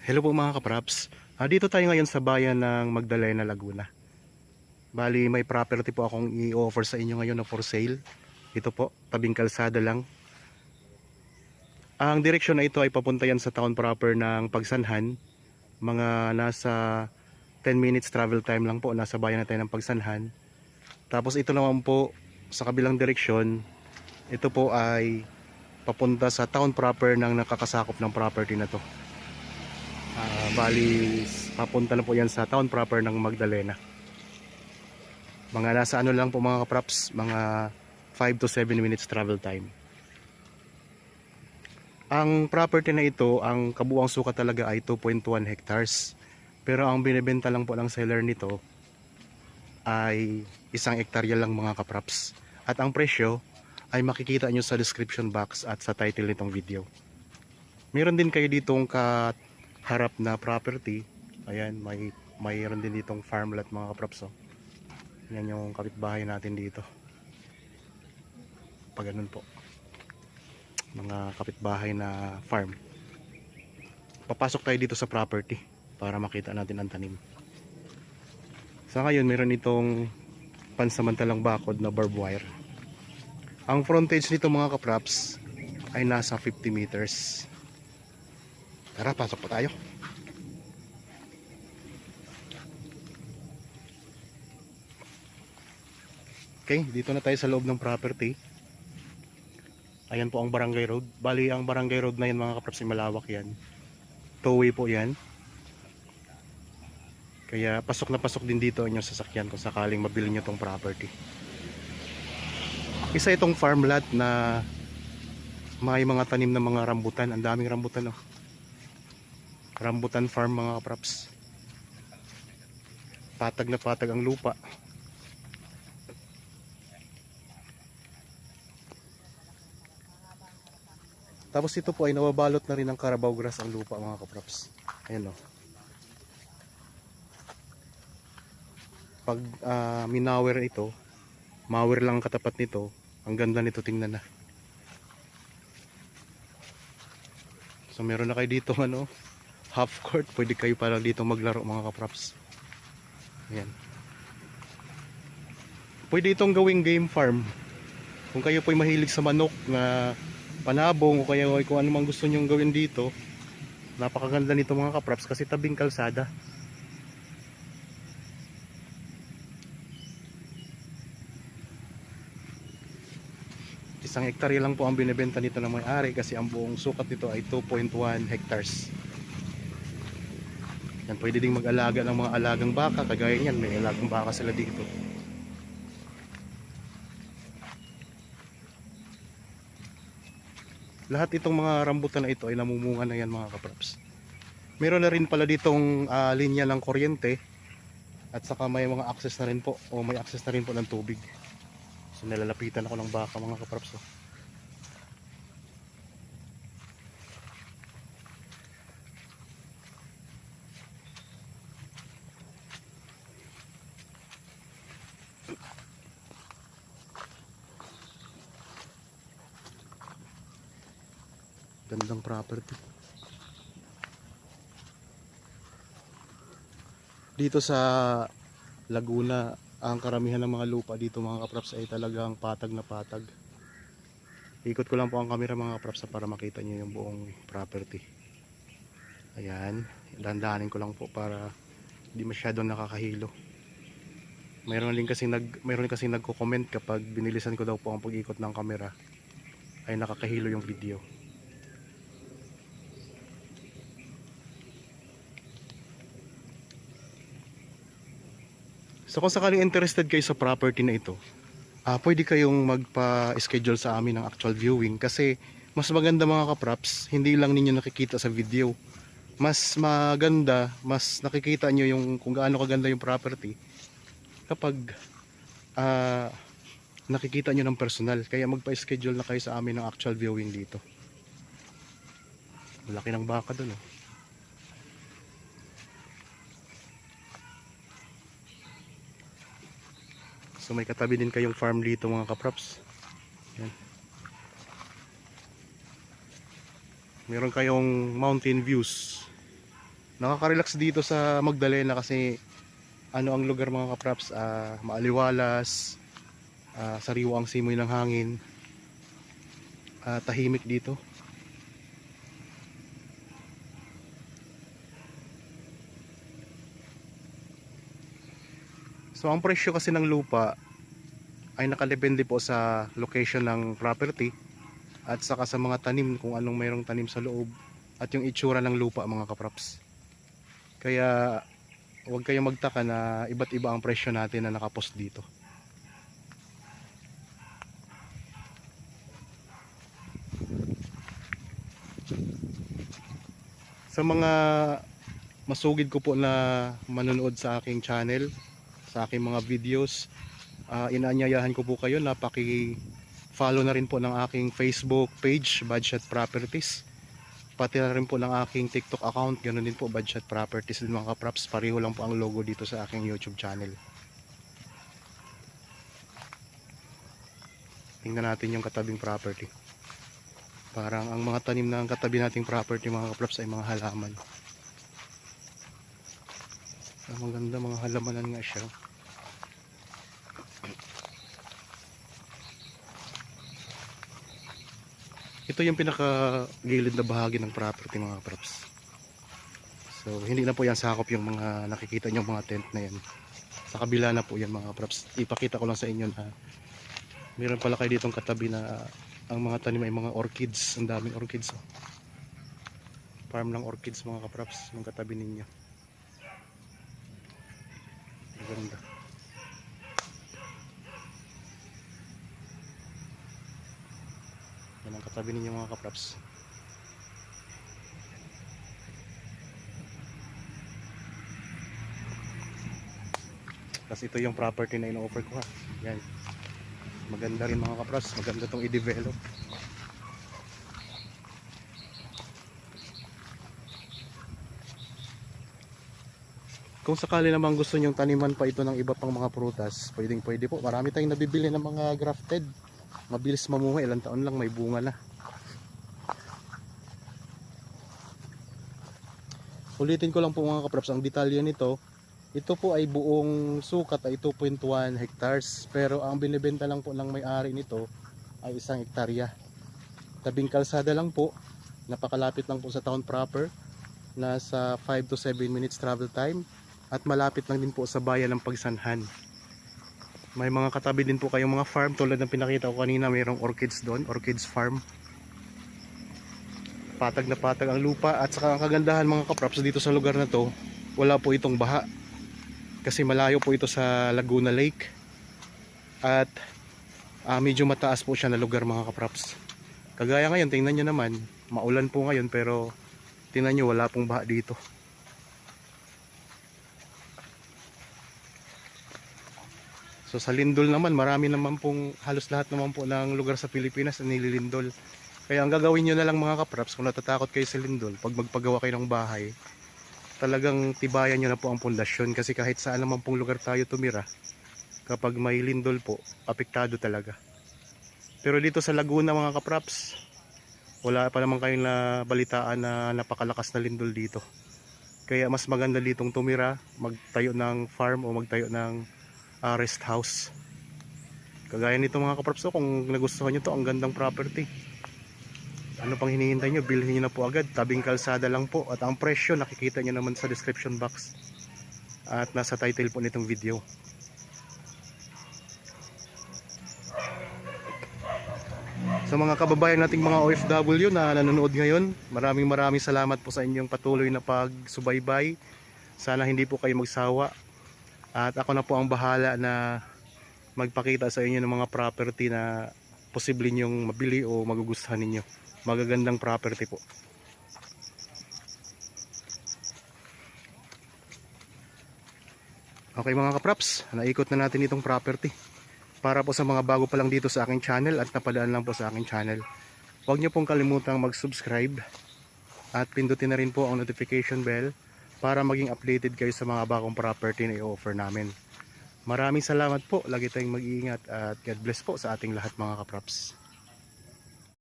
Hello po mga kapraps. Dito tayo ngayon sa bayan ng Magdalena, Laguna. Bali may property po akong i-offer sa inyo ngayon na for sale. Ito po, tabing kalsada lang. Ang direksyon na ito ay papunta yan sa town proper ng Pagsanhan. Mga nasa 10 minutes travel time lang po, nasa bayan na tayo ng Pagsanhan. Tapos ito naman po sa kabilang direksyon, ito po ay papunta sa town proper ng nakakasakop ng property na to. Bali papunta na po yan sa town proper ng Magdalena. Mga nasa ano lang po mga kapraps, mga 5 to 7 minutes travel time. Ang property na ito, ang kabuuang sukat talaga ay 2.1 hectares. Pero ang binebenta lang po ng seller nito ay 1 hektarya lang mga kapraps. At ang presyo ay makikita nyo sa description box at sa title nitong video. Meron din kayo ditong harap na property. Ayan, mayroon din ditong farmland mga kapraps. Yan yung kapitbahay natin dito. Pag ganun po, mga kapitbahay na farm. Papasok tayo dito sa property para makita natin ang tanim. Sa ngayon meron itong pansamantalang bakod na barbed wire. Ang frontage nito mga kapraps ay nasa 50 meters. Tara, pasok po tayo. Okay, dito na tayo sa loob ng property. Ayan po ang barangay road. Bali ang barangay road na yan mga kapraps ay malawak yan. Two-way po yan. Kaya pasok na pasok din dito ang inyong sasakyan kung sakaling mabili nyo tong property. Isa itong farm lot na may mga tanim na mga rambutan. Ang daming rambutan oh. Rambutan farm mga kapraps. Patag na patag ang lupa. Tapos ito po ay nababalot na rin ng Carabao grass ang lupa mga kapraps. Ayan o. Pag minawer ito, mawer lang katapat nito, ang ganda nito tingnan na. So meron na kayo dito ano, half court, pwede kayo parang dito maglaro mga kapraps. Ayan. Pwede itong gawing game farm. Kung kayo po'y mahilig sa manok na panabong o kaya kung ano mang gusto nyong gawin dito, napakaganda nito mga kapraps kasi tabing kalsada. Isang hektarya lang po ang binebenta nito ng may-ari kasi ang buong sukat nito ay 2.1 hectares. Yan, pwede ding mag-alaga ng mga alagang baka, kagaya niyan, may alagang baka sila dito. Lahat itong mga rambutan na ito ay namumunga na yan mga kapraps. Meron na rin pala ditong linya ng kuryente at saka may mga access na rin po o may access na rin po ng tubig. So nalalapitan ako ng baka mga kapraps. Gandang property. Dito sa Laguna, ang karamihan ng mga lupa dito mga kapraps ay talagang patag na patag. Ikot ko lang po ang camera mga kapraps para makita nyo yung buong property. Ayan, dandanin ko lang po para hindi masyadong nakakahilo. Mayroon kasi nagko-comment kapag binilisan ko daw po ang pag-ikot ng camera ay nakakahilo yung video. So kung sakaling interested kayo sa property na ito, pwede kayong magpa-schedule sa amin ng actual viewing kasi mas maganda mga kapraps, hindi lang ninyo nakikita sa video. Mas maganda, mas nakikita nyo yung kung gaano kaganda yung property kapag nakikita nyo ng personal. Kaya magpa-schedule na kayo sa amin ng actual viewing dito. Malaki ng baka dun oh. So may katabi din kayong farm dito mga kapraps. Yan. Meron kayong mountain views. Nakaka-relax dito sa Magdalena kasi ano ang lugar mga kapraps, maaliwalas, sariwa ang simoy ng hangin, tahimik dito. So ang presyo kasi ng lupa ay nakadepende po sa location ng property at saka sa mga tanim, kung anong mayroong tanim sa loob at yung itsura ng lupa mga kapraps. Kaya huwag kayong magtaka na iba't iba ang presyo natin na nakapost dito. Sa mga masugid ko po na manonood sa aking channel, sa aking mga videos, inaanyayahan ko po kayo na paki-follow na rin po ng aking Facebook page, Budget Properties. Pati na rin po ng aking TikTok account, ganoon din po, Budget Properties din mga kapraps. Pareho lang po ang logo dito sa aking YouTube channel. Tingnan natin yung katabing property. Parang ang mga tanim ng katabi nating property mga kapraps ay mga halaman. Ang maganda mga halamanan nga siya. Ito yung pinaka gilid na bahagi ng property mga kapraps. So hindi na po yan sakop yung mga nakikita nyo mga tent na yan. Sa kabila na po yan mga kapraps. Ipakita ko lang sa inyo na meron pala kayo ditong katabi na ang mga tanim ay mga orchids. Ang daming orchids. Oh. Farm ng orchids mga kapraps ng katabi ninyo. Maganda. Yan ang katabi ninyo mga kapraps. Tapos ito yung property na ino-offer ko ha. Yan. Maganda rin mga kapraps. Maganda tong i-develop. Kung sakali naman gusto nyong taniman pa ito ng iba pang mga prutas, pwedeng pwede po. Marami tayong nabibili ng mga grafted. Mabilis mamunga, ilang taon lang may bunga na. Ulitin ko lang po mga kapraps, ang detalye nito, ito po ay buong sukat ay 2.1 hectares, pero ang binibenta lang po ng may-ari nito ay 1 hektarya. Tabing kalsada lang po, napakalapit lang po sa town proper, nasa 5 to 7 minutes travel time, at malapit lang din po sa bayan ng Pagsanhan. May mga katabi din po kayong mga farm tulad ng pinakita ko kanina, mayroong orchids doon, orchids farm. Patag na patag ang lupa, at saka ang kagandahan mga kapraps dito sa lugar na to, wala po itong baha. Kasi malayo po ito sa Laguna Lake. At medyo mataas po siya na lugar mga kapraps. Kagaya ngayon, tingnan nyo naman, maulan po ngayon pero tingnan nyo wala pong baha dito. So sa lindol naman, marami naman pong, halos lahat naman po ng lugar sa Pilipinas na nililindol. Kaya ang gagawin nyo na lang mga kapraps, kung natatakot kayo sa lindol, pag magpagawa kayo ng bahay, talagang tibayan nyo na po ang pundasyon. Kasi kahit saan naman pong lugar tayo tumira, kapag may lindol po, apektado talaga. Pero dito sa Laguna mga kapraps, wala pa naman kayong nabalitaan na napakalakas na lindol dito. Kaya mas maganda ditong tumira, magtayo ng farm o magtayo ng rest house. Kagaya nito mga kapraps, kung nagustuhan nyo to, ang gandang property. Ano pang hinihintay nyo, bilhin nyo na po agad. Tabing kalsada lang po, at ang presyo nakikita nyo naman sa description box at nasa title po nitong video. Sa mga kababayan nating mga OFW na nanonood ngayon, maraming salamat po sa inyong patuloy na pagsubaybay. Sana hindi po kayo magsawa, at ako na po ang bahala na magpakita sa inyo ng mga property na posible nyong mabili o magugustuhan ninyo. Magagandang property po. Okay mga kapraps, naikot na natin itong property. Para po sa mga bago pa lang dito sa aking channel at napadaan lang po sa aking channel, huwag nyo pong kalimutang mag-subscribe at pindutin na rin po ang notification bell para maging updated kayo sa mga bagong property na i-offer namin. Maraming salamat po, lagi tayong mag-iingat at God bless po sa ating lahat mga kapraps.